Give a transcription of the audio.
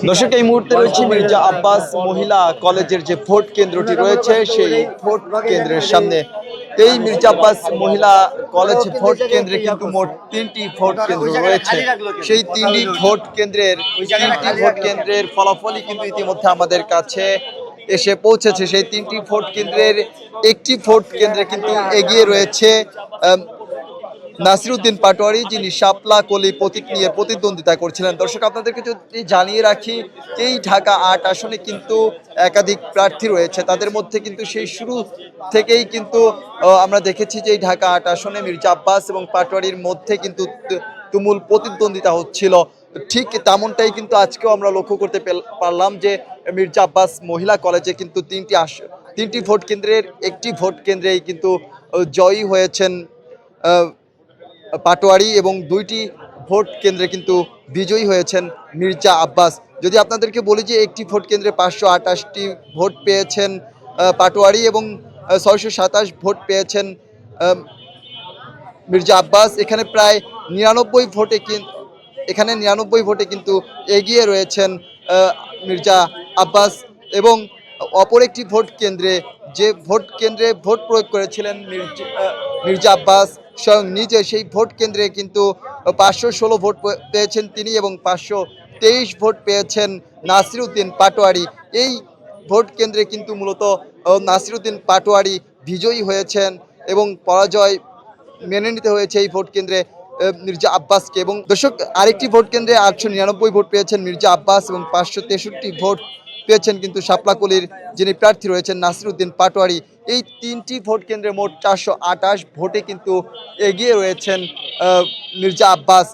দর্শক এই মুহূর্তে রয়েছে মির্জা আব্বাস মহিলা কলেজের যে ভোট কেন্দ্রটি রয়েছে সেই ভোট কেন্দ্রের সামনে। এই মির্জা আব্বাস মহিলা কলেজ ভোট কেন্দ্রে কিন্তু মোট তিনটি ভোট কেন্দ্র রয়েছে। সেই তিনটি ভোট কেন্দ্রের ফলাফলই কিন্তু ইতিমধ্যে আমাদের কাছে এসে পৌঁছেছে। সেই তিনটি ভোট কেন্দ্রের একটি ভোট কেন্দ্রে কিন্তু এগিয়ে রয়েছে নাসিরউদ্দিন পাটোয়ারি, যিনি শাপলা কলি প্রতীক নিয়ে প্রতিদ্বন্দ্বিতা করছিলেন। দর্শক আপনাদেরকে যদি জানিয়ে রাখি, এই ঢাকা ৮ আসনে কিন্তু একাধিক প্রার্থী রয়েছে। তাদের মধ্যে কিন্তু সেই শুরু থেকেই কিন্তু আমরা দেখেছি যে এই ঢাকা ৮ আসনে মির্জা আব্বাস এবং পাটোয়ারির মধ্যে কিন্তু তুমুল প্রতিদ্বন্দ্বিতা হচ্ছিল। ঠিক তেমনটাই কিন্তু আজকেও আমরা লক্ষ্য করতে পারলাম যে মির্জা আব্বাস মহিলা কলেজে কিন্তু তিনটি ভোট কেন্দ্রের একটি ভোট কেন্দ্রেই কিন্তু জয়ী হয়েছেন পাটোয়ারি এবং দুইটি ভোট কেন্দ্রে কিন্তু বিজয়ী হয়েছেন মির্জা আব্বাস। যদি আপনাদেরকে বলি যে একটি ভোট কেন্দ্রে 528টি ভোট পেয়েছেন পাটোয়ারি এবং 627 ভোট পেয়েছেন মির্জা আব্বাস। এখানে প্রায় 99 ভোটে কিন্তু এগিয়ে রয়েছেন মির্জা আব্বাস। এবং অপর একটি ভোট কেন্দ্রে ভোট প্রয়োগ করেছিলেন মির্জা আব্বাস স্বয়ং নিজে, সেই ভোট কেন্দ্রে কিন্তু 516 ভোট পেয়েছেন তিনি এবং 523 ভোট পেয়েছেন নাসিরউদ্দিন পাটোয়ারি। এই ভোট কেন্দ্রে কিন্তু মূলত নাসিরউদ্দিন পাটোয়ারি বিজয়ী হয়েছেন এবং পরাজয় মেনে নিতে হয়েছে এই ভোট কেন্দ্রে মির্জা আব্বাসকে। এবং দর্শক আরেকটি ভোট কেন্দ্রে 899 ভোট পেয়েছেন মির্জা আব্বাস এবং 563 ভোট পেয়েছেন কিন্তু শাপলাকলির যিনি প্রার্থী রয়েছেন নাসিরউদ্দিন পাটোয়ারি। এই তিনটি ভোট কেন্দ্রে মোট 428 ভোটে কিন্তু এগিয়ে রয়েছেন মির্জা আব্বাস।